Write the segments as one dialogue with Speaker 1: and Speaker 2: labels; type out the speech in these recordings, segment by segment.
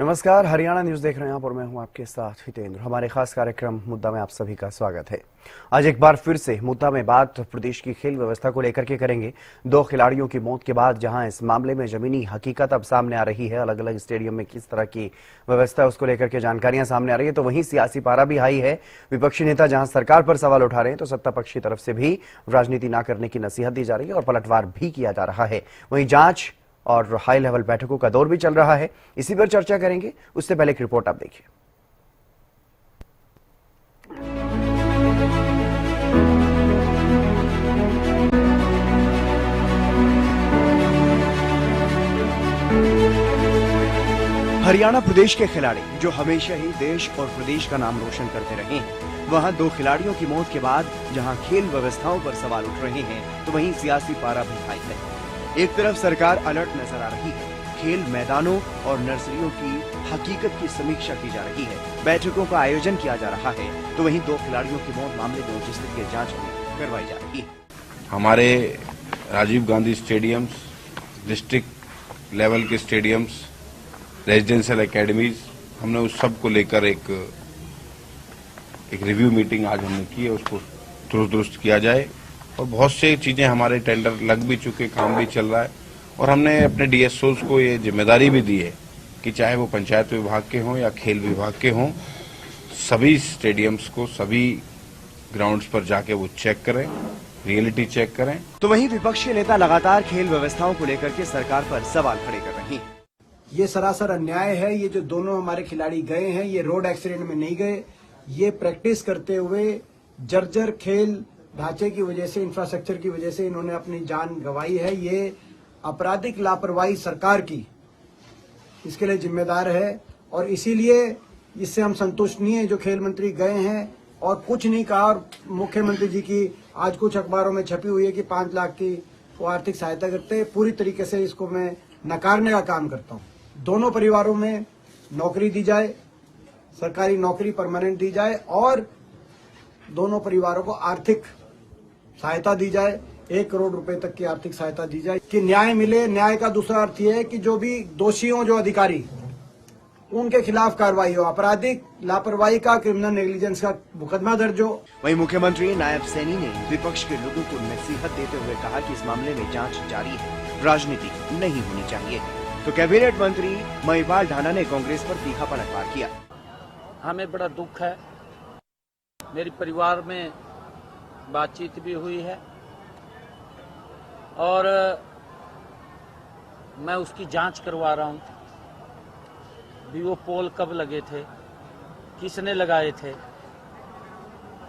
Speaker 1: नमस्कार, हरियाणा न्यूज देख रहे हैं आप और मैं हूं आपके साथ हितेंद्र। हमारे खास कार्यक्रम मुद्दा में आप सभी का स्वागत है। आज एक बार फिर से मुद्दा में बात प्रदेश की खेल व्यवस्था को लेकर के करेंगे। दो खिलाड़ियों की मौत के बाद जहां इस मामले में जमीनी हकीकत अब सामने आ रही है, अलग अलग स्टेडियम में किस तरह की व्यवस्था है उसको लेकर के जानकारियां सामने आ रही है, तो वहीं सियासी पारा भी हाई है। विपक्षी नेता जहां सरकार पर सवाल उठा रहे हैं तो सत्ता पक्ष की तरफ से भी राजनीति न करने की नसीहत दी जा रही है और पलटवार भी किया जा रहा है। वहीं जांच और हाई लेवल बैठकों का दौर भी चल रहा है, इसी पर चर्चा करेंगे। उससे पहले एक रिपोर्ट आप देखिए। हरियाणा प्रदेश के खिलाड़ी जो हमेशा ही देश और प्रदेश का नाम रोशन करते रहे हैं, वहां दो खिलाड़ियों की मौत के बाद जहां खेल व्यवस्थाओं पर सवाल उठ रहे हैं तो वहीं सियासी पारा भी हाई है। एक तरफ सरकार अलर्ट नजर आ रही है, खेल मैदानों और नर्सरियों की हकीकत की समीक्षा की जा रही है, बैठकों का आयोजन किया जा रहा है, तो वहीं दो खिलाड़ियों की मौत मामले में उच्च स्तरीय जांच भी करवाई जा रही है।
Speaker 2: हमारे Rajiv Gandhi stadiums, district level के स्टेडियम्स, रेजिडेंशियल एकेडमीज, हमने उस सब को लेकर एक रिव्यू मीटिंग आज हमने की है, उसको दुरुस्त किया जाए। और बहुत से चीजें हमारे टेंडर लग भी चुके, काम भी चल रहा है और हमने अपने डीएसओज को ये जिम्मेदारी भी दी है कि चाहे वो पंचायत विभाग के हों या खेल विभाग के हों, सभी स्टेडियम्स को, सभी ग्राउंड्स पर जाके वो चेक करें, रियलिटी चेक करें।
Speaker 1: तो वहीं विपक्षी नेता लगातार खेल व्यवस्थाओं को लेकर के सरकार पर सवाल खड़े कर रहे हैं।
Speaker 3: ये सरासर अन्याय है। ये जो दोनों हमारे खिलाड़ी गए हैं, ये रोड एक्सीडेंट में नहीं गए, ये प्रैक्टिस करते हुए जर्जर खेल ढांचे की वजह से, इंफ्रास्ट्रक्चर की वजह से इन्होंने अपनी जान गंवाई है। ये आपराधिक लापरवाही सरकार की इसके लिए जिम्मेदार है और इसीलिए इससे हम संतुष्ट नहीं है। जो खेल मंत्री गए हैं और कुछ नहीं कहा, और मुख्यमंत्री जी की आज कुछ अखबारों में छपी हुई है कि 5 लाख की वो आर्थिक सहायता करते हैं, पूरी तरीके से इसको मैं नकारने का काम करता हूँ। दोनों परिवारों में नौकरी दी जाए, सरकारी नौकरी परमानेंट दी जाए और दोनों परिवारों को आर्थिक सहायता दी जाए, 1 करोड़ रुपए तक की आर्थिक सहायता दी जाए कि न्याय मिले। न्याय का दूसरा अर्थ यह है कि जो भी दोषी हों, जो अधिकारी, उनके खिलाफ कार्रवाई हो, आपराधिक लापरवाही का, क्रिमिनल नेग्लिजेंस का मुकदमा दर्ज हो।
Speaker 1: वहीं मुख्यमंत्री नायब सैनी ने विपक्ष के लोगों को नसीहत देते हुए कहा कि इस मामले में जांच जारी है, राजनीति नहीं होनी चाहिए। तो कैबिनेट मंत्री महिपाल ढाना ने कांग्रेस पर तीखा पलटवार किया।
Speaker 4: हमें बड़ा दुख है, मेरे परिवार में बातचीत भी हुई है और मैं उसकी जांच करवा रहा हूं भी वो पोल कब लगे थे, किसने लगाए थे,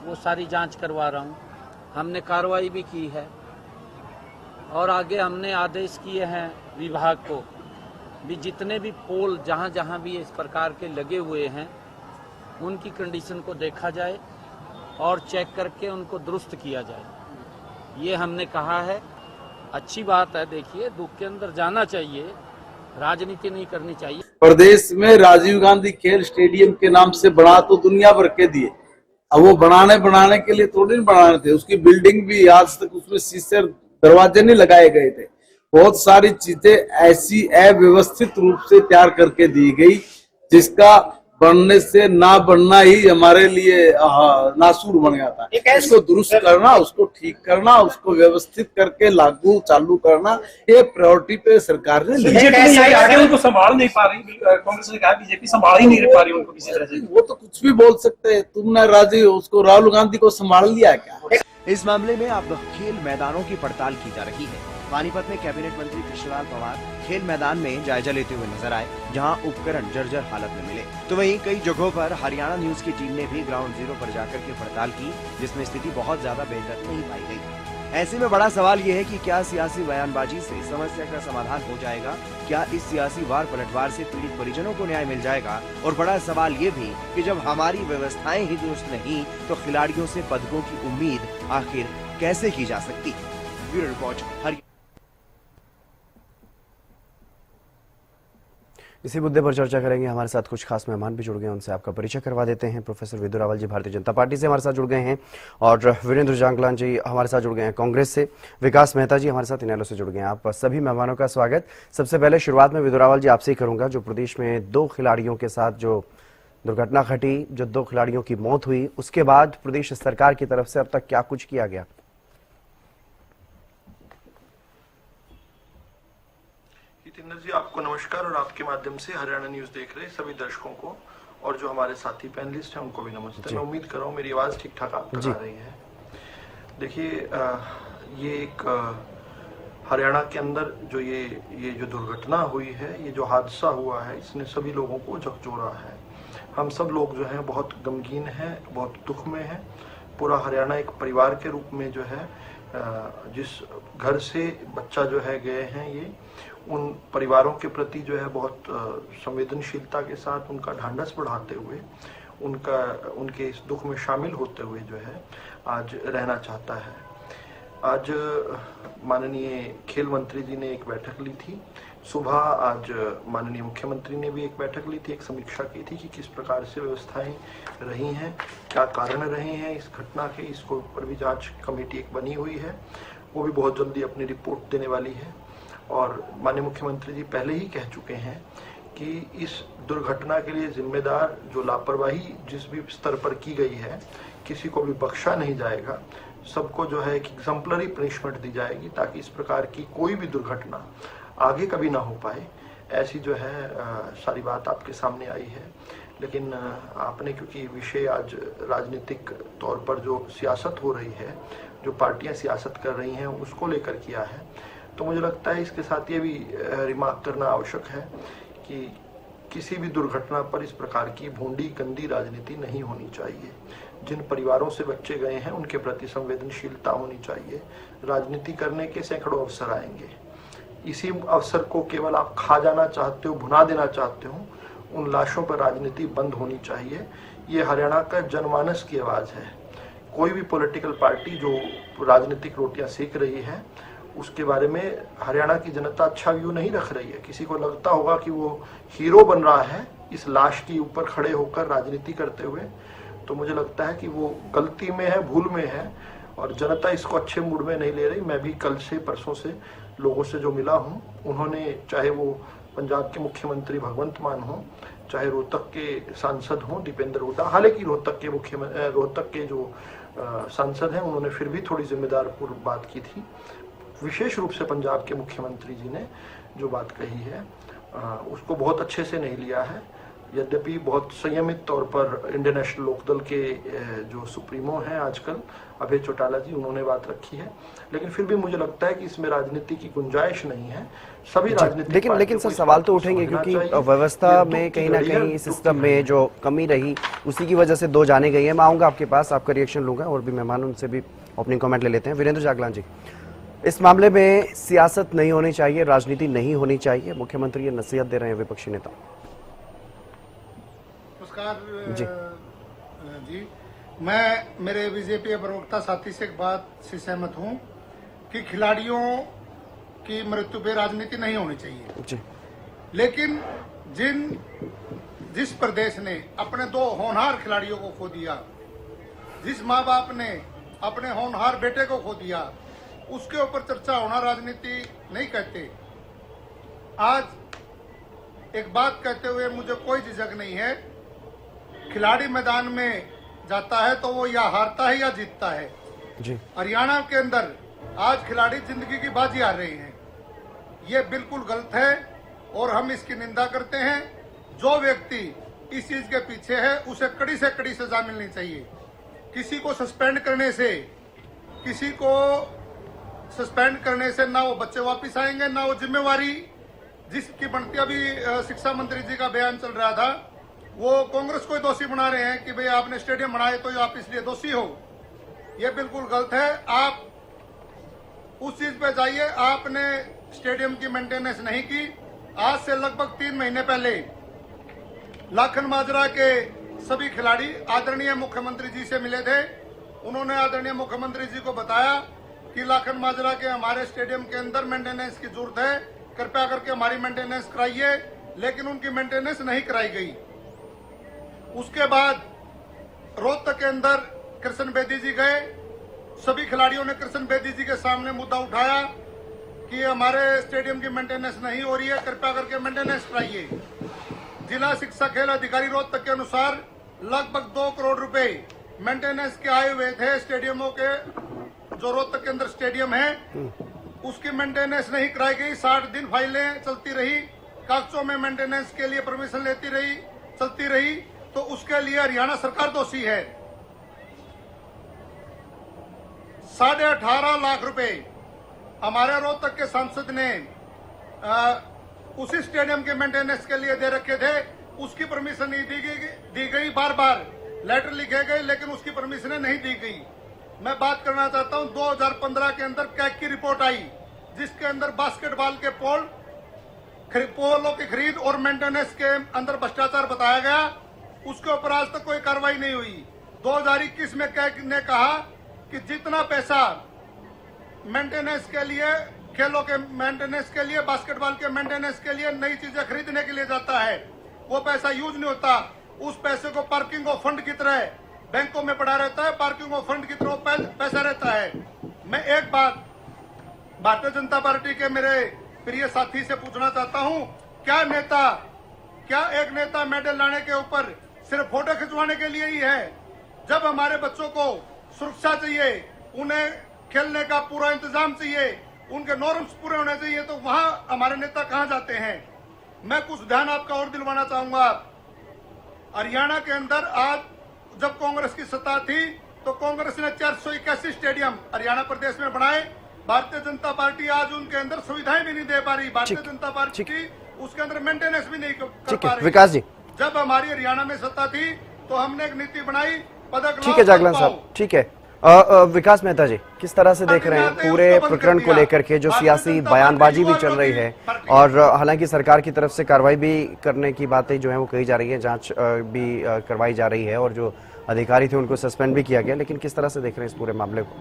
Speaker 4: वो सारी जांच करवा रहा हूं। हमने कार्रवाई भी की है और आगे हमने आदेश किए हैं विभाग को भी जितने भी पोल जहां जहां भी इस प्रकार के लगे हुए हैं उनकी कंडीशन को देखा जाए और चेक करके उनको दुरुस्त किया जाए। ये हमने कहा है। अच्छी बात है, देखिए दुख के अंदर जाना चाहिए, राजनीति नहीं करनी चाहिए।
Speaker 5: प्रदेश में राजीव गांधी खेल स्टेडियम के नाम से बना तो दुनिया भर के दिए, अब वो बनाने के लिए थोड़ी नहीं बनाने थे। उसकी बिल्डिंग भी आज तक उसमें शीशे दरवाजे नहीं लगाए गए थे। बहुत सारी चीजें ऐसी अव्यवस्थित रूप से तैयार करके दी गई जिसका बनने से ना बनना ही हमारे लिए नासूर बन गया था। उसको दुरुस्त करना, उसको ठीक करना, उसको व्यवस्थित करके लागू चालू करना, ये प्रायोरिटी पे सरकार ने
Speaker 6: बीजेपी उनको संभाल नहीं पा रही। कांग्रेस ने कहा बीजेपी संभाल ही नहीं पा रही उनको किसी तरह से।
Speaker 5: वो तो कुछ भी बोल सकते हैं। तुमने राजीव उसको राहुल गांधी को संभाल लिया क्या?
Speaker 1: इस मामले में अब खेल मैदानों की पड़ताल की जा रही है। पानीपत में कैबिनेट मंत्री कृष्णलाल पंवार खेल मैदान में जायजा लेते हुए नजर आए, जहां उपकरण जर्जर हालत में मिले। तो वहीं कई जगहों पर हरियाणा न्यूज की टीम ने भी ग्राउंड जीरो पर जाकर के पड़ताल की, जिसमें स्थिति बहुत ज्यादा बेहतर नहीं पाई गई। ऐसे में बड़ा सवाल यह है कि क्या सियासी बयानबाजी से समस्या का समाधान हो जाएगा? क्या इस सियासी वार पलटवार से पीड़ित परिजनों को न्याय मिल जाएगा? और बड़ा सवाल ये भी कि जब हमारी व्यवस्थाएं ही दुरुस्त नहीं तो खिलाड़ियों से पदकों की उम्मीद आखिर कैसे की जा सकती? Bureau report. इसी मुद्दे पर चर्चा करेंगे। हमारे साथ कुछ खास मेहमान भी जुड़ गए हैं, उनसे आपका परिचय करवा देते हैं। प्रोफेसर विदु रावल जी भारतीय जनता पार्टी से हमारे साथ जुड़ गए हैं और वीरेंद्र जांगलान जी हमारे साथ जुड़ गए हैं कांग्रेस से। विकास मेहता जी हमारे साथ इनेलो से जुड़ गए हैं। आप सभी मेहमानों का स्वागत। सबसे पहले शुरुआत में विदु रावल जी आपसे ही करूंगा। जो प्रदेश में 2 खिलाड़ियों के साथ जो दुर्घटना घटी, जो 2 खिलाड़ियों की मौत हुई, उसके बाद प्रदेश सरकार की तरफ से अब तक क्या कुछ किया गया?
Speaker 7: जितेंद्र जी, आपको नमस्कार और आपके माध्यम से हरियाणा न्यूज देख रहे सभी दर्शकों को और जो हमारे साथी पैनलिस्ट हैं उनको भी नमस्ते। मैं उम्मीद कर रहा हूँ मेरी आवाज ठीक ठाक आप तक आ रही है। देखिए, ये एक हरियाणा के अंदर जो ये जो दुर्घटना हुई है, ये जो हादसा हुआ है, इसने सभी लोगों को झकझोरा है। हम सब लोग जो हैं बहुत गमगीन हैं, बहुत दुख में हैं। पूरा हरियाणा एक परिवार के रूप में जो है, जिस घर से बच्चा जो है गए हैं, ये उन परिवारों के प्रति जो है बहुत संवेदनशीलता के साथ उनका ढांढस बढ़ाते हुए, उनके इस दुख में शामिल होते हुए जो है आज रहना चाहता है। आज माननीय खेल मंत्री जी ने एक बैठक ली थी। सुबह आज माननीय मुख्यमंत्री ने भी एक बैठक ली थी, एक समीक्षा की थी कि किस प्रकार से व्यवस्थाएं रही हैं, क्या कारण रहे हैं इस घटना के। इसको ऊपर भी जांच कमेटी एक बनी हुई है, वो भी बहुत जल्दी अपनी रिपोर्ट देने वाली है। और माननीय मुख्यमंत्री जी पहले ही कह चुके हैं कि इस दुर्घटना के लिए जिम्मेदार जो लापरवाही जिस भी स्तर पर की गई है, किसी को भी बख्शा नहीं जाएगा। सबको जो है एक एग्जाम्पलरी पनिशमेंट दी जाएगी ताकि इस प्रकार की कोई भी दुर्घटना आगे कभी ना हो पाए। ऐसी जो है सारी बात आपके सामने आई है। लेकिन आपने क्योंकि विषय आज राजनीतिक तौर पर जो सियासत हो रही है, जो पार्टियां सियासत कर रही हैं, उसको लेकर किया है, तो मुझे लगता है इसके साथ ये भी रिमार्क करना आवश्यक है कि किसी भी दुर्घटना पर इस प्रकार की भोंडी गंदी राजनीति नहीं होनी चाहिए। जिन परिवारों से बच्चे गए हैं उनके प्रति संवेदनशीलता होनी चाहिए। राजनीति करने के सैकड़ों अवसर आएंगे, इसी अवसर को केवल आप खा जाना चाहते हो, भुना देना चाहते हो, उन लाशों पर राजनीति बंद होनी चाहिए। ये हरियाणा का जनमानस की आवाज है। कोई भी पॉलिटिकल पार्टी जो राजनीतिक रोटियां सेक रही है, उसके बारे में हरियाणा की जनता अच्छा व्यू नहीं रख रही है। किसी को लगता होगा कि वो हीरो बन रहा है इस लाश के ऊपर खड़े होकर राजनीति करते हुए, तो मुझे लगता है कि वो गलती में है, भूल में है और जनता इसको अच्छे मूड में नहीं ले रही। मैं भी कल से परसों से लोगों से जो मिला हूँ, उन्होंने, चाहे वो पंजाब के मुख्यमंत्री भगवंत मान हो, चाहे रोहतक के सांसद हों दीपेंद्र हुड्डा, हालांकि रोहतक के जो सांसद हैं उन्होंने फिर भी थोड़ी जिम्मेदार पूर्व बात की थी। विशेष रूप से पंजाब के मुख्यमंत्री जी ने जो बात कही है उसको बहुत अच्छे से नहीं लिया है। यद्यपि बहुत संयमित तौर पर इंडियन नेशनल लोकदल के जो सुप्रीमो हैं आजकल, अभय चौटाला जी, उन्होंने बात रखी है, लेकिन फिर भी मुझे लगता है कि इसमें राजनीति की गुंजाइश नहीं है। सभी राजनीतिक
Speaker 1: लेकिन सर सवाल तो उठेंगे क्योंकि व्यवस्था में कहीं ना कहीं सिस्टम में जो कमी रही उसी की वजह से 2 जाने गई है। मैं आऊंगा आपके पास, आपका रिएक्शन लूंगा और भी मेहमान उनसे भी ओपनिंग कमेंट ले लेते हैं। वीरेंद्र जागलान जी, इस मामले में सियासत नहीं होनी चाहिए, राजनीति नहीं होनी चाहिए, मुख्यमंत्री ये नसीहत दे रहे हैं विपक्षी नेता।
Speaker 8: नमस्कार जी, मैं मेरे बीजेपी प्रवक्ता साथी से एक बात से सहमत हूं कि खिलाड़ियों की मृत्यु पे राजनीति नहीं होनी चाहिए
Speaker 1: जी।
Speaker 8: लेकिन जिस प्रदेश ने अपने 2 होनहार खिलाड़ियों को खो दिया, जिस माँ बाप ने अपने होनहार बेटे को खो दिया, उसके ऊपर चर्चा होना राजनीति नहीं कहते। आज एक बात कहते हुए मुझे कोई झिझक नहीं है, खिलाड़ी मैदान में जाता है तो वो या हारता है या जीतता है
Speaker 1: जी।
Speaker 8: हरियाणा के अंदर आज खिलाड़ी जिंदगी की बाजी हार रहे हैं, ये बिल्कुल गलत है और हम इसकी निंदा करते हैं। जो व्यक्ति इस चीज के पीछे है उसे कड़ी से कड़ी सजा मिलनी चाहिए। किसी को सस्पेंड करने से ना वो बच्चे वापस आएंगे, ना वो जिम्मेवारी जिसकी बनती। अभी शिक्षा मंत्री जी का बयान चल रहा था, वो कांग्रेस को दोषी बना रहे हैं कि भाई आपने स्टेडियम बनाए तो आप इसलिए दोषी हो। ये बिल्कुल गलत है। आप उस चीज पे जाइए, आपने स्टेडियम की मेंटेनेंस नहीं की। आज से लगभग 3 महीने पहले लाखन माजरा के सभी खिलाड़ी आदरणीय मुख्यमंत्री जी से मिले थे। उन्होंने आदरणीय मुख्यमंत्री जी को बताया कि लाखन माजरा के हमारे स्टेडियम के अंदर मेंटेनेंस की जरूरत है, कृपया करके हमारी मेंटेनेंस कराइए। लेकिन उनकी मेंटेनेंस नहीं कराई गई। उसके बाद रोहतक के अंदर कृष्ण बेदी जी गए, सभी खिलाड़ियों ने कृष्ण बेदी जी के सामने मुद्दा उठाया कि हमारे स्टेडियम की मेंटेनेंस नहीं हो रही है, कृपया करके मेंटेनेंस कराइए। जिला शिक्षा खेल अधिकारी रोहतक के अनुसार लगभग 2 करोड़ रुपए मेंटेनेंस के आए हुए थे स्टेडियमों के, जो रोहतक के अंदर स्टेडियम है उसकी मेंटेनेंस नहीं कराई गई। 60 दिन फाइलें चलती रही, कागजों में मेंटेनेंस के लिए परमिशन चलती रही, तो उसके लिए हरियाणा सरकार दोषी है। 18.5 लाख रुपए हमारे रोहतक के सांसद ने उसी स्टेडियम के मेंटेनेंस के लिए दे रखे थे, उसकी परमिशन नहीं दी गई। बार बार लेटर लिखे गए लेकिन उसकी परमिशन नहीं दी गई। मैं बात करना चाहता हूं 2015 के अंदर कैग की रिपोर्ट आई जिसके अंदर बास्केटबॉल के पोलों की खरीद और मेंटेनेंस के अंदर भ्रष्टाचार बताया गया, उसके ऊपर आज तक कोई कार्रवाई नहीं हुई। 2021 में कैग ने कहा कि जितना पैसा मेंटेनेंस के लिए, खेलों के मेंटेनेंस के लिए, बास्केटबॉल के मेंटेनेंस के लिए, नई चीजें खरीदने के लिए जाता है, वो पैसा यूज नहीं होता। उस पैसे को पार्किंग ऑफ फंड की तरह बैंकों में पड़ा रहता है, पार्किंग ऑफ फंड की तरह पैसा रहता है। मैं एक बात भारतीय जनता पार्टी के मेरे प्रिय साथी से पूछना चाहता हूं, क्या एक नेता मेडल लाने के ऊपर सिर्फ फोटो खिंचवाने के लिए ही है? जब हमारे बच्चों को सुरक्षा चाहिए, उन्हें खेलने का पूरा इंतजाम चाहिए, उनके नॉर्म्स पूरे होने चाहिए, तो वहां हमारे नेता कहां जाते हैं? मैं कुछ ध्यान आपका और दिलवाना चाहूंगा। हरियाणा के अंदर आज जब कांग्रेस की सत्ता थी तो कांग्रेस ने 481 स्टेडियम हरियाणा प्रदेश में बनाए। भारतीय जनता पार्टी आज उनके अंदर सुविधाएं भी नहीं दे पा रही। भारतीय जनता पार्टी उसके अंदर मेंटेनेंस भी नहीं कर पा रही।
Speaker 1: विकास जी,
Speaker 8: जब हमारी हरियाणा में सत्ता थी तो हमने एक नीति बनाई, पदक
Speaker 1: ठीक है जागलन साहब, ठीक है। विकास मेहता जी, किस तरह से देख रहे हैं पूरे प्रकरण को लेकर के जो सियासी बयानबाजी भी चल रही है, और हालांकि सरकार की तरफ से कार्रवाई भी करने की बातें जो है वो कही जा रही है, जांच भी करवाई जा रही है और जो अधिकारी थे उनको सस्पेंड भी किया गया, लेकिन किस तरह से देख रहे हैं इस पूरे मामले को?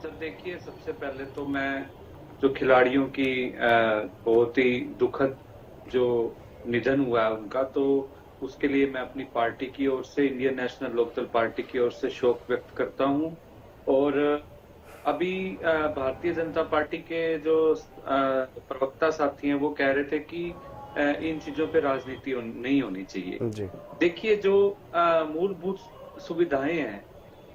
Speaker 9: सर देखिए, सबसे पहले तो मैं जो खिलाड़ियों की बहुत ही दुखद जो निधन हुआ है उनका, तो उसके लिए मैं अपनी पार्टी की ओर से, इंडियन नेशनल लोकदल पार्टी की ओर से शोक व्यक्त करता हूं। और अभी भारतीय जनता पार्टी के जो प्रवक्ता साथी हैं वो कह रहे थे कि इन चीजों पे राजनीति नहीं होनी चाहिए। देखिए, जो मूलभूत सुविधाएं हैं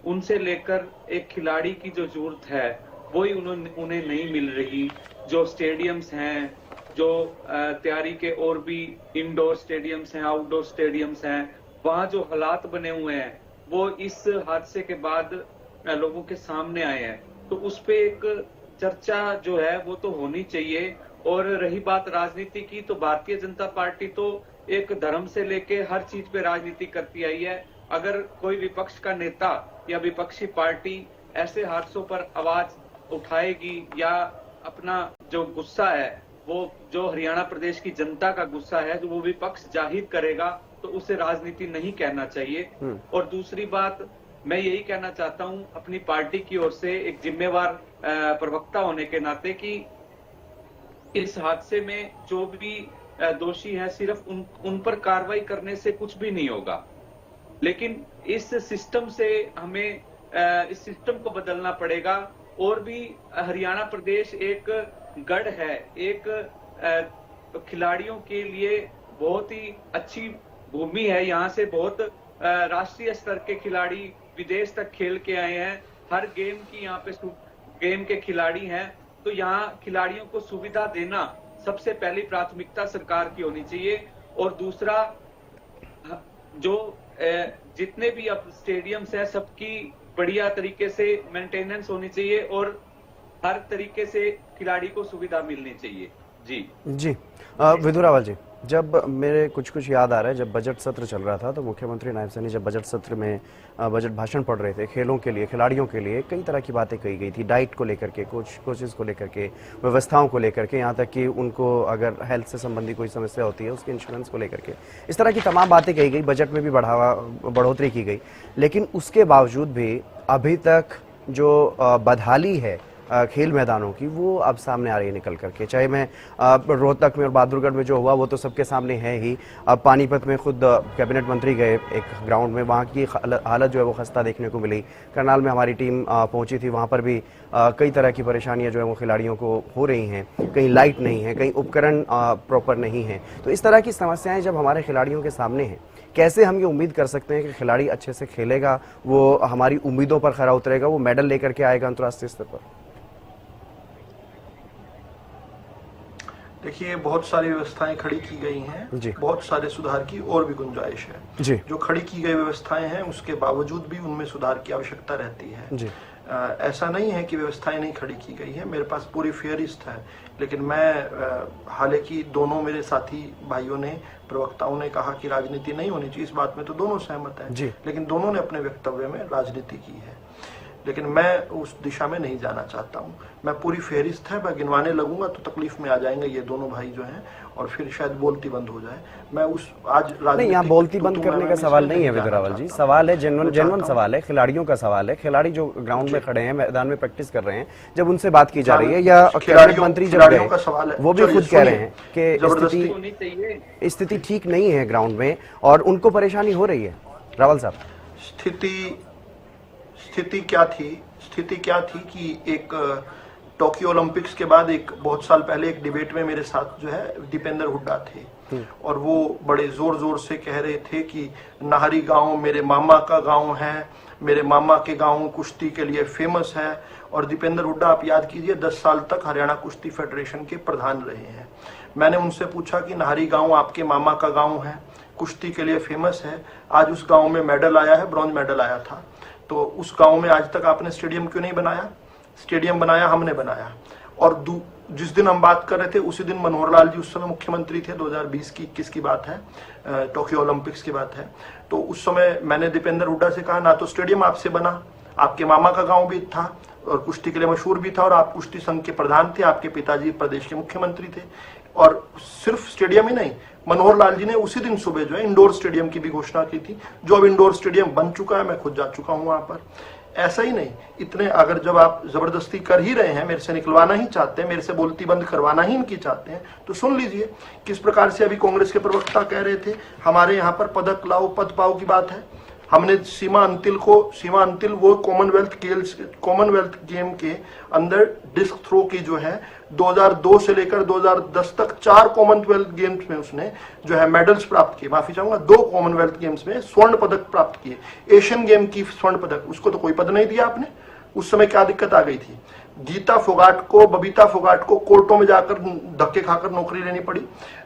Speaker 9: उनसे लेकर एक खिलाड़ी की जो जरूरत है वही उन्हें नहीं मिल रही। जो स्टेडियम्स हैं, जो तैयारी के और भी इंडोर स्टेडियम्स हैं, आउटडोर स्टेडियम्स हैं, वहां जो हालात बने हुए हैं वो इस हादसे के बाद लोगों के सामने आए हैं, तो उस पे एक चर्चा जो है वो तो होनी चाहिए। और रही बात राजनीति की, तो भारतीय जनता पार्टी तो एक धर्म से लेके हर चीज पे राजनीति करती आई है। अगर कोई विपक्ष का नेता या विपक्षी पार्टी ऐसे हादसों पर आवाज उठाएगी या अपना जो गुस्सा है, वो जो हरियाणा प्रदेश की जनता का गुस्सा है जो वो विपक्ष जाहिर करेगा, तो उसे राजनीति नहीं कहना चाहिए। और दूसरी बात मैं यही कहना चाहता हूं अपनी पार्टी की ओर से, एक जिम्मेवार प्रवक्ता होने के नाते, कि इस हादसे में जो भी दोषी है सिर्फ उन पर कार्रवाई करने से कुछ भी नहीं होगा, लेकिन इस सिस्टम से हमें इस सिस्टम को बदलना पड़ेगा। और भी हरियाणा प्रदेश एक गढ़ है, एक खिलाड़ियों के लिए बहुत ही अच्छी भूमि है। यहाँ से बहुत राष्ट्रीय स्तर के खिलाड़ी विदेश तक खेल के आए हैं, हर गेम की यहाँ पे गेम के खिलाड़ी हैं। तो यहाँ खिलाड़ियों को सुविधा देना सबसे पहली प्राथमिकता सरकार की होनी चाहिए। और दूसरा, जो जितने भी अब स्टेडियम्स हैं सबकी बढ़िया तरीके से मेंटेनेंस होनी चाहिए और हर तरीके से खिलाड़ी को सुविधा मिलनी चाहिए। जी
Speaker 1: विधु रावल जी, जब मेरे कुछ याद आ रहा है, जब बजट सत्र चल रहा था तो मुख्यमंत्री नायब सैनी जब बजट सत्र में बजट भाषण पढ़ रहे थे, खेलों के लिए, खिलाड़ियों के लिए कई तरह की बातें कही गई थी, डाइट को लेकर के, कोचेस को लेकर के, व्यवस्थाओं को लेकर के, यहाँ तक कि उनको अगर हेल्थ से संबंधी कोई समस्या होती है उसके इंश्योरेंस को लेकर के, इस तरह की तमाम बातें कही गई, बजट में भी बढ़ोतरी की गई। लेकिन उसके बावजूद भी अभी तक जो बदहाली है खेल मैदानों की, वो अब सामने आ रही है निकल करके। चाहे मैं रोहतक में और बहादुरगढ़ में जो हुआ वो तो सबके सामने है ही। अब पानीपत में खुद कैबिनेट मंत्री गए एक ग्राउंड में, वहाँ की हालत जो है वो खस्ता देखने को मिली। करनाल में हमारी टीम पहुंची थी, वहाँ पर भी कई तरह की परेशानियां जो है वो खिलाड़ियों को हो रही हैं। कहीं लाइट नहीं है, कहीं उपकरण प्रॉपर नहीं है। तो इस तरह की समस्याएं जब हमारे खिलाड़ियों के सामने हैं, कैसे हम ये उम्मीद कर सकते हैं कि खिलाड़ी अच्छे से खेलेगा, वो हमारी उम्मीदों पर खरा उतरेगा, वो मेडल लेकर के आएगा अंतर्राष्ट्रीय स्तर पर?
Speaker 7: देखिए, बहुत सारी व्यवस्थाएं खड़ी की गई हैं, बहुत सारे सुधार की और भी गुंजाइश है
Speaker 1: जी।
Speaker 7: जो खड़ी की गई व्यवस्थाएं हैं उसके बावजूद भी उनमें सुधार की आवश्यकता रहती है
Speaker 1: जी।
Speaker 7: ऐसा नहीं है कि व्यवस्थाएं नहीं खड़ी की गई है, मेरे पास पूरी फेयर लिस्ट है। लेकिन मैं हालांकि दोनों मेरे साथी भाइयों ने, प्रवक्ताओं ने कहा कि राजनीति नहीं होनी चाहिए, इस बात में तो दोनों सहमत हैं, लेकिन दोनों ने अपने वक्तव्य में राजनीति की है। लेकिन मैं उस दिशा में नहीं जाना चाहता हूं। मैं पूरी फेहरिस्त है, मैं गिनवाने लगूंगा तो तकलीफ में आ जाएंगे ये दोनों भाई जो हैं, और फिर शायद बोलती बंद हो जाए। मैं उस आज
Speaker 1: नहीं, यहाँ बोलती बंद करने का सवाल नहीं है विजय रावल जी, सवाल है जेन्युइन सवाल है, खिलाड़ियों का सवाल है। खिलाड़ी जो ग्राउंड में खड़े हैं, मैदान में प्रैक्टिस कर रहे हैं, जब उनसे बात की जा रही है या कैबिनेट मंत्री जब गए, वो भी खुद कह रहे हैं कि स्थिति ठीक नहीं है ग्राउंड में और उनको परेशानी हो रही है। रावल साहब,
Speaker 7: स्थिति क्या थी कि एक टोक्यो ओलंपिक्स के बाद एक बहुत साल पहले एक डिबेट में मेरे साथ जो है दीपेंद्र हुड्डा थे, और वो बड़े जोर से कह रहे थे कि नाहरी गांव मेरे मामा का गांव है, मेरे मामा के गांव कुश्ती के लिए फेमस है। और दीपेंद्र हुड्डा, आप याद कीजिए, 10 साल तक हरियाणा कुश्ती फेडरेशन के प्रधान रहे हैं। मैंने उनसे पूछा कि नाहरी गांव आपके मामा का गांव है, कुश्ती के लिए फेमस है, आज उस गांव में मेडल आया है, ब्रॉन्ज मेडल आया था, तो उस गांव में आज तक आपने स्टेडियम क्यों नहीं बनाया? स्टेडियम बनाया, हमने बनाया। और जिस दिन हम बात कर रहे थे उसी दिन मनोहर लाल जी उस समय मुख्यमंत्री थे, 2020 की 21 की बात है, टोक्यो ओलंपिक्स की बात है। तो उस समय मैंने दीपेंद्र हुड्डा से कहा, ना तो स्टेडियम आपसे बना, आपके मामा का गांव भी था और कुश्ती के लिए मशहूर भी था, और आप कुश्ती संघ के प्रधान थे, आपके पिताजी प्रदेश के मुख्यमंत्री थे। और सिर्फ स्टेडियम ही नहीं, मनोहर लाल जी ने उसी दिन सुबह जो है इंडोर स्टेडियम की भी घोषणा की थी, जो अब इंडोर स्टेडियम बन चुका है, मैं खुद जा चुका हूं वहां पर। ऐसा ही नहीं, इतने अगर जब आप जबरदस्ती कर ही रहे हैं, मेरे से निकलवाना ही चाहते हैं, मेरे से बोलती बंद करवाना ही इनकी चाहते हैं, तो सुन लीजिए किस प्रकार से अभी कांग्रेस के प्रवक्ता कह रहे थे, हमारे यहाँ पर पदक लाओ पद पाओ की बात है। हमने सीमा अंतिल वो कॉमनवेल्थ गेम के अंदर डिस्क थ्रो की जो है 2002 से लेकर 2010 तक 4 कॉमनवेल्थ गेम्स में उसने जो है मेडल्स प्राप्त किए, माफी चाहूंगा 2 कॉमनवेल्थ गेम्स में स्वर्ण पदक प्राप्त किए। एशियन गेम की स्वर्ण पदक, उसको तो कोई पद नहीं दिया आपने। उस समय क्या दिक्कत आ गई थी? बबीता फोगाट को कोर्टों में जाकर धक्के खाकर नौकरी लेनी पड़ी।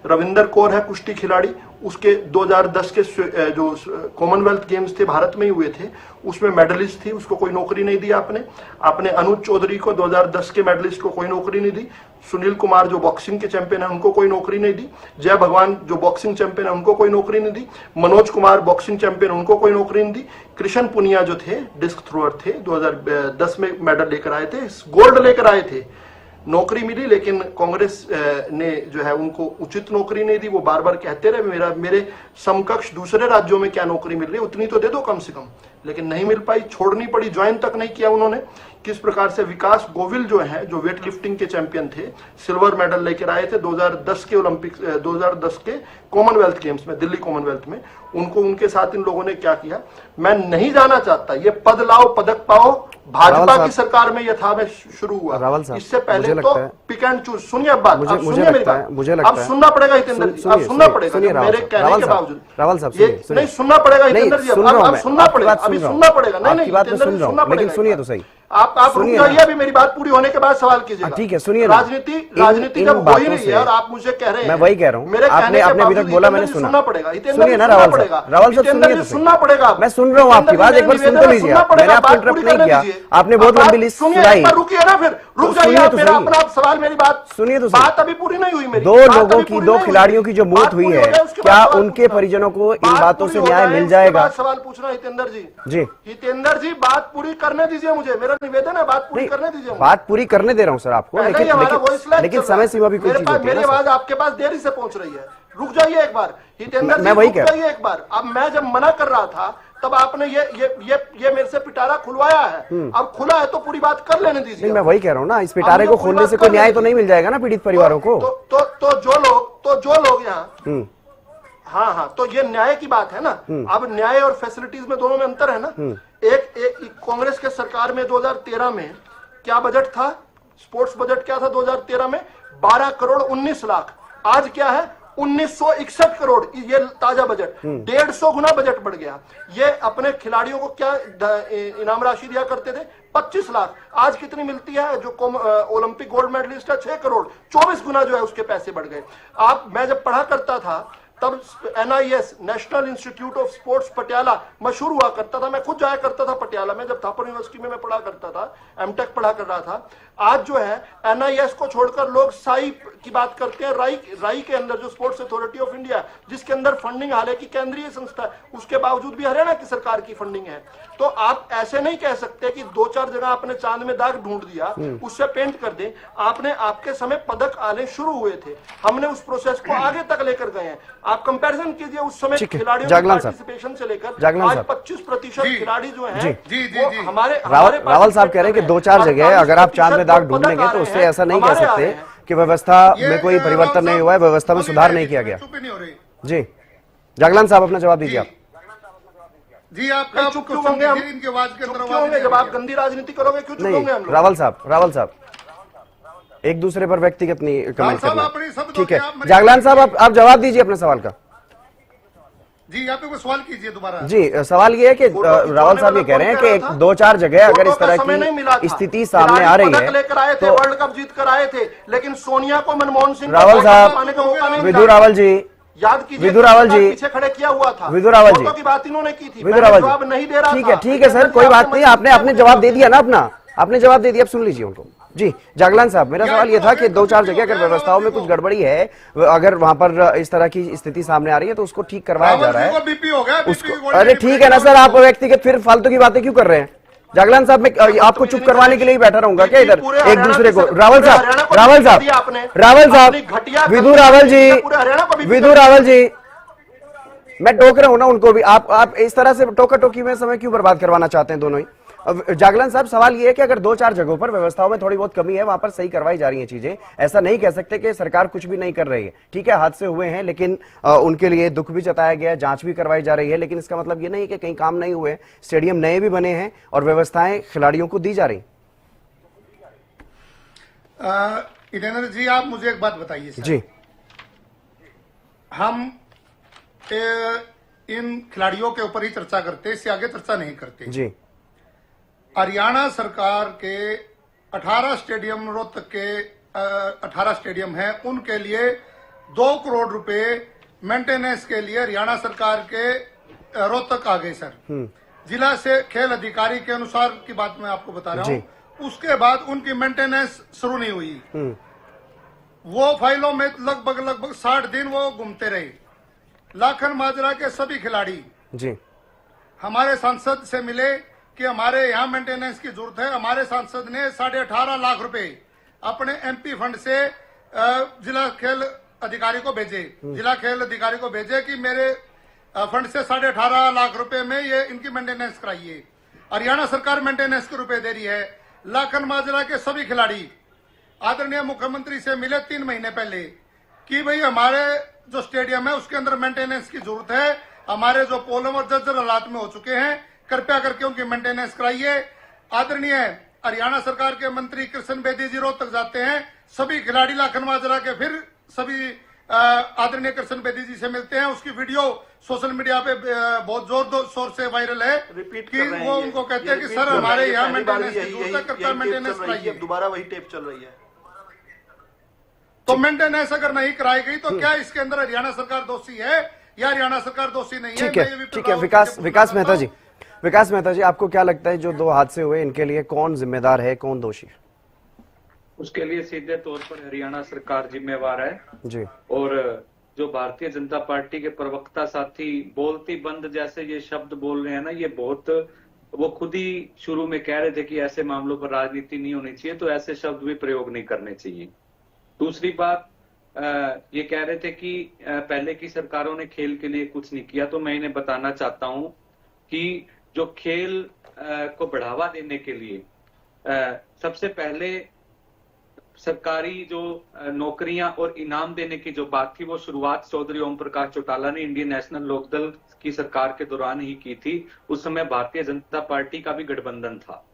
Speaker 7: रविंदर कौर है कुश्ती खिलाड़ी, उसके 2010 के जो कॉमनवेल्थ गेम्स थे भारत में ही हुए थे, उसमें मेडलिस्ट थी, उसको कोई नौकरी नहीं दी आपने अनुज चौधरी को 2010 के मेडलिस्ट को कोई नौकरी नहीं दी। सुनील कुमार जो बॉक्सिंग के चैंपियन है उनको कोई नौकरी नहीं दी। जय भगवान जो बॉक्सिंग चैंपियन है उनको कोई नौकरी नहीं दी। मनोज कुमार बॉक्सिंग चैंपियन, उनको कोई नौकरी नहीं दी। कृष्ण पुनिया जो थे डिस्क थ्रोअर थे, 2010 में मेडल लेकर आए थे, गोल्ड लेकर आए थे, नौकरी मिली, लेकिन कांग्रेस ने जो है उनको उचित नौकरी नहीं दी। वो बार बार कहते रहे मेरे समकक्ष दूसरे राज्यों में क्या नौकरी मिल रही है उतनी तो दे दो कम से कम, लेकिन नहीं मिल पाई, छोड़नी पड़ी, ज्वाइन तक नहीं किया उन्होंने। किस प्रकार से विकास गोविल जो है, जो वेट लिफ्टिंग के चैंपियन थे, सिल्वर मेडल लेकर आए थे 2010 के ओलंपिक्स 2010 के कॉमनवेल्थ गेम्स में, दिल्ली कॉमनवेल्थ में, उनके साथ इन लोगों ने क्या किया? मैं नहीं जाना चाहता, ये पद लाओ पदक पाओ भाजपा की सरकार में यथा में शुरू हुआ। इससे पहले तो पिक एंड चूज। सुनिए अब बात, आप सुनिए मेरी बात, अब सुनना पड़ेगा हितेंद्र जी, अब सुनना पड़ेगा मेरे कहने के बावजूद।
Speaker 1: रावल साहब
Speaker 7: नहीं सुनना पड़ेगा हितेंद्र जी, अब सुनना पड़ेगा, अभी सुनना पड़ेगा। नहीं हितेंद्र जी सुनना पड़ेगा, लेकिन
Speaker 1: सुनिए तो सही,
Speaker 7: आप रुक जाइए, अभी मेरी बात पूरी होने के बाद सवाल कीजिएगा।
Speaker 1: ठीक है, सुनिए।
Speaker 7: राजनीति जब हो ही रही है और आप मुझे कह रहे हैं,
Speaker 1: मैं वही कह रहा हूँ,
Speaker 7: मेरे
Speaker 1: आपने अभी तक बोला, मैंने
Speaker 7: सुनना पड़ेगा।
Speaker 1: सुनिए ना रावल साहब,
Speaker 7: सुनना पड़ेगा।
Speaker 1: मैं सुन रहा हूँ आपकी बात, एक बार सुन तो लीजिए। मैंने आपको इंटरप्ट नहीं किया, आपने बहुत लंबी लिस्ट सुनाई।
Speaker 7: रुकिए ना, फिर रुक जाइए, मेरा अपना सवाल, मेरी बात
Speaker 1: सुनिए तो
Speaker 7: बात अभी पूरी नहीं हुई मेरी।
Speaker 1: 2 लोगों की, 2 खिलाड़ियों की जो मौत हुई है, क्या उनके परिजनों को इन बातों से न्याय मिल जाएगा?
Speaker 7: सवाल पूछना हितेंद्र जी, हितेंद्र जी बात पूरी करने दीजिए मुझे, मेरा निवेदन है, बात पूरी करने दीजिए।
Speaker 1: बात पूरी करने दे रहा हूँ सर आपको, लेकिन समय सीमा भी कुछ चीज होती है।
Speaker 7: मेरी आवाज आपके पास देरी से पहुंच रही है, रुक जाइए एक बार हितेंद्र जी,
Speaker 1: मैं वही
Speaker 7: रुक
Speaker 1: कह रहा
Speaker 7: जाइए एक बार। अब मैं जब मना कर रहा था तब आपने ये मेरे से पिटारा खुलवाया है। अब खुला है तो पूरी बात कर लेने दीजिए।
Speaker 1: नहीं, मैं वही कह रहा हूँ ना, इस पिटारे को खोलने से कोई न्याय तो नहीं मिल जाएगा ना पीड़ित परिवारों को।
Speaker 7: तो जो लोग यहाँ हाँ, तो ये न्याय की बात है ना। अब न्याय और फैसिलिटीज में दोनों में अंतर है ना। एक कांग्रेस के सरकार में 2013 में क्या बजट था, स्पोर्ट्स बजट क्या था 2013 में? 12 करोड़ 19 लाख। आज क्या है? 1961 करोड़। ये ताजा बजट 150 गुना बजट बढ़ गया। ये अपने खिलाड़ियों को क्या इनाम राशि दिया करते थे? 25 लाख। आज कितनी मिलती है? जो ओलंपिक गोल्ड मेडलिस्ट है 6 करोड़। 24 गुना जो है उसके पैसे बढ़ गए। मैं जब पढ़ा करता था तब NIS national institute of sports Patiala मशहूर हुआ करता था। मैं खुद जाया करता था पटियाला में, जब थापर यूनिवर्सिटी में मैं पढ़ा करता था, MTech पढ़ा कर रहा था। आज जो है NIS को छोड़कर लोग साई की बात करते हैं। राई के अंदर जो स्पोर्ट्स अथॉरिटी ऑफ इंडिया, जिसके अंदर फंडिंग हालांकि केंद्रीय संस्था है, उसके बावजूद भी हरियाणा की सरकार की फंडिंग है। तो आप ऐसे नहीं कह सकते कि 2-4 जगह आपने चांद में दाग ढूंढ दिया उससे पेंट कर दे। आपके समय पदक आने शुरू हुए थे, हमने उस प्रोसेस को आगे तक लेकर गए हैं। आप कंपैरिजन कीजिए उस समय खिलाड़ियों की पार्टिसिपेशन से लेकर आज 25% खिलाड़ी जो हैं हमारे
Speaker 1: रावल साहब कह रहे हैं कि 2-4 जगह अगर आप चांद में दाग ढूंढेंगे तो उससे ऐसा नहीं कह सकते कि व्यवस्था में कोई परिवर्तन नहीं हुआ है, व्यवस्था में सुधार नहीं किया गया। जी जागलान साहब अपना जवाब दीजिए आप।
Speaker 8: जी आपका
Speaker 7: चुप क्यों होंगे हम?
Speaker 8: इनके आवाज के अंदर
Speaker 7: क्यों होंगे? जब आप गंदी राजनीति करोगे क्यों चुप होंगे हम लोग?
Speaker 1: रावल साहब एक दूसरे पर व्यक्तिगत नहीं कमेंट करना, ठीक है। जागलान साहब आप जवाब दीजिए अपने सवाल का।
Speaker 8: जी आप एक सवाल कीजिए दोबारा।
Speaker 1: जी सवाल ये है कि रावल साहब ये कह रहे हैं कि 2-4 जगह अगर इस तरह की स्थिति सामने आ रही है
Speaker 7: लेकर आए थे, वर्ल्ड कप जीत कर आए थे, लेकिन सोनिया को मनमोहन सिंह
Speaker 1: रावल साहब, विधु रावल जी,
Speaker 7: याद कीजिए,
Speaker 1: विधु रावल जी
Speaker 7: पीछे खड़े किया हुआ था,
Speaker 1: विधु रावल जी
Speaker 7: की बात इन्होंने की थी,
Speaker 1: विधु रावल
Speaker 7: जवाब नहीं दे रहा था।
Speaker 1: ठीक है सर, कोई बात नहीं, आपने जवाब दे दिया ना अपना, आपने जवाब दे दिया, अब सुन लीजिए उनको। जी जागलान साहब, मेरा सवाल ये था कि 2-4 जगह अगर व्यवस्थाओं में कुछ गड़बड़ी है, अगर वहां पर इस तरह की स्थिति सामने आ रही है तो उसको ठीक करवाया जा रहा है उसको। अरे ठीक है ना सर, आप व्यक्तिगत फिर फालतू की बातें क्यों कर रहे हैं? जागलान साहब, मैं आपको चुप करवाने के लिए ही बैठा रहूंगा क्या इधर एक दूसरे को? रावल साहब, विधु रावल जी, मैं टोक रहा हूं ना उनको भी। आप इस तरह से टोका टोकी में समय क्यों बर्बाद करवाना चाहते हैं दोनों ही? जागलान साहब, सवाल ये है कि अगर 2-4 जगहों पर व्यवस्थाओं में थोड़ी बहुत कमी है, वहां पर सही करवाई जा रही है चीजें। ऐसा नहीं कह सकते कि सरकार कुछ भी नहीं कर रही है। ठीक है, हादसे हुए हैं, लेकिन उनके लिए दुख भी जताया गया, जांच भी करवाई जा रही है, लेकिन इसका मतलब ये नहीं कि कहीं काम नहीं हुए। स्टेडियम नए भी बने हैं और व्यवस्थाएं खिलाड़ियों को दी जा रही।
Speaker 8: हितेंद्र जी, आप मुझे एक बात बताइए सर।
Speaker 1: जी,
Speaker 8: हम इन खिलाड़ियों के ऊपर ही चर्चा करते, इससे आगे चर्चा नहीं करते।
Speaker 1: जी,
Speaker 8: हरियाणा सरकार के 18 स्टेडियम, रोहतक के 18 स्टेडियम हैं, उनके लिए 2 करोड़ रुपए मेंटेनेंस के लिए हरियाणा सरकार के रोहतक आ गए सर। जिला से खेल अधिकारी के अनुसार की बात मैं आपको बता रहा हूँ। उसके बाद उनकी मेंटेनेंस शुरू नहीं हुई। वो फाइलों में लगभग 60 दिन वो घूमते रहे। लाखन माजरा के सभी खिलाड़ी
Speaker 1: जी
Speaker 8: हमारे सांसद से मिले कि हमारे यहाँ मेंटेनेंस की जरूरत है। हमारे सांसद ने 18.5 लाख रुपए अपने MP फंड से जिला खेल अधिकारी को भेजे। जिला खेल अधिकारी को भेजे कि मेरे फंड से 18.5 लाख रुपए में ये इनकी मेंटेनेंस कराइए। हरियाणा सरकार मेंटेनेंस के रुपए दे रही है। लाखन माजरा के सभी खिलाड़ी आदरणीय मुख्यमंत्री से मिले 3 महीने पहले कि भाई हमारे जो स्टेडियम है उसके अंदर मेंटेनेंस की जरूरत है। हमारे जो पोलम और जर्जर हालात में हो चुके हैं, कृपया करके उनकी मेंटेनेंस कराइए। आदरणीय हरियाणा सरकार के मंत्री कृष्ण बेदी जी रोहतक जाते हैं, सभी खिलाड़ी लाखन माजरा के फिर सभी आदरणीय कृष्ण बेदी जी से मिलते हैं। उसकी वीडियो सोशल मीडिया पे बहुत जोर शोर से वायरल है कि वो उनको कहते हैं कि सर हमारे यहाँ मेंटेनेंस की जरूरत है, कृपया मेंटेनेंस कराइए।
Speaker 7: दोबारा वही टेप चल रही है।
Speaker 8: तो मेंटेनेंस अगर नहीं कराई गई तो क्या इसके अंदर हरियाणा सरकार दोषी है या हरियाणा सरकार दोषी नहीं है?
Speaker 1: ठीक है, विकास मेहता जी, आपको क्या लगता है जो 2 हादसे हुए इनके लिए कौन जिम्मेदार है, कौन दोषी?
Speaker 9: उसके लिए सीधे तौर पर हरियाणा सरकार जिम्मेवार है
Speaker 1: जी।
Speaker 9: और जो भारतीय जनता पार्टी के प्रवक्ता साथी बोलती बंद जैसे ये शब्द बोल रहे हैं ना, ये बहुत, वो खुद ही शुरू में कह रहे थे कि ऐसे मामलों पर राजनीति नहीं होनी चाहिए, तो ऐसे शब्द भी प्रयोग नहीं करने चाहिए। दूसरी बात, ये कह रहे थे कि पहले की सरकारों ने खेल के लिए कुछ नहीं किया, तो मैं इन्हें बताना चाहता हूं कि जो खेल को बढ़ावा देने के लिए सबसे पहले सरकारी जो नौकरियां और इनाम देने की जो बात थी, वो शुरुआत चौधरी ओम प्रकाश चौटाला ने इंडियन नेशनल लोकदल की सरकार के दौरान ही की थी। उस समय भारतीय जनता पार्टी का भी गठबंधन था।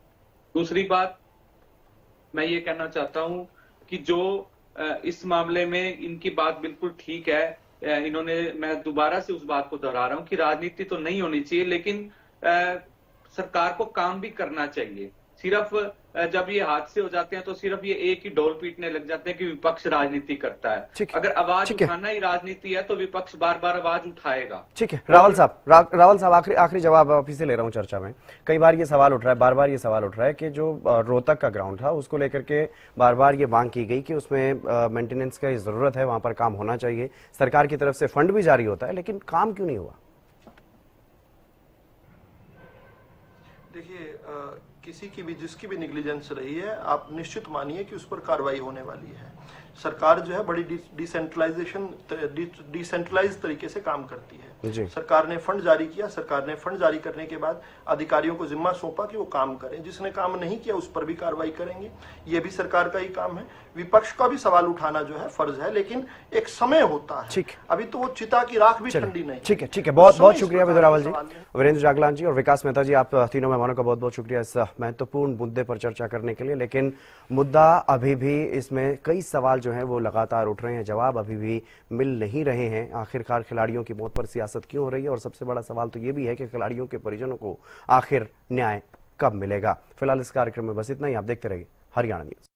Speaker 9: दूसरी बात मैं ये कहना चाहता हूं कि जो इस मामले में इनकी बात बिल्कुल ठीक है, इन्होंने, मैं दोबारा से उस बात को दोहरा रहा हूं कि राजनीति तो नहीं होनी चाहिए, लेकिन सरकार को काम भी करना चाहिए। सिर्फ जब ये हादसे हो जाते हैं तो सिर्फ ये एक ही ढोल पीटने लग जाते हैं कि विपक्ष राजनीति करता है। अगर आवाज उठाना ही राजनीति है तो विपक्ष बार बार आवाज उठाएगा।
Speaker 1: ठीक है रावल साहब, आखिरी जवाब आप से ले रहा हूं चर्चा में। कई बार ये सवाल उठ रहा है, बार बार ये सवाल उठ रहा है कि जो रोहतक का ग्राउंड था उसको लेकर के बार बार ये मांग की गई कि उसमें मेंटेनेंस की जरूरत है, वहां पर काम होना चाहिए, सरकार की तरफ से फंड भी जारी होता है, लेकिन काम क्यों नहीं हुआ?
Speaker 7: देखिए, किसी की भी जिसकी भी निग्लिजेंस रही है, आप निश्चित मानिए कि उस पर कार्रवाई होने वाली है। सरकार जो है बड़ी डिसेंट्रलाइज तरीके से काम करती है। सरकार ने फंड जारी किया, सरकार ने फंड जारी करने के बाद अधिकारियों को जिम्मा सौंपा कि वो काम करें। जिसने काम नहीं किया उस पर भी कार्रवाई करेंगे, ये भी सरकार का ही काम है। विपक्ष का भी सवाल उठाना जो है फर्ज है, लेकिन एक समय होता है। अभी तो वो चिता की राख भी ठंडी नहीं।
Speaker 1: ठीक है, बहुत बहुत शुक्रिया विदुर रावल जी, वीरेंद्र जागलान जी और विकास मेहता जी, आप तीनों मेहमानों का बहुत बहुत शुक्रिया इस महत्वपूर्ण मुद्दे पर चर्चा करने के लिए। लेकिन मुद्दा अभी भी, इसमें कई सवाल जो हैं वो लगातार उठ रहे हैं, जवाब अभी भी मिल नहीं रहे हैं। आखिरकार खिलाड़ियों की मौत पर सियासत क्यों हो रही है, और सबसे बड़ा सवाल तो ये भी है कि खिलाड़ियों के परिजनों को आखिर न्याय कब मिलेगा। फिलहाल इस कार्यक्रम में बस इतना ही। आप देखते रहिए हरियाणा न्यूज।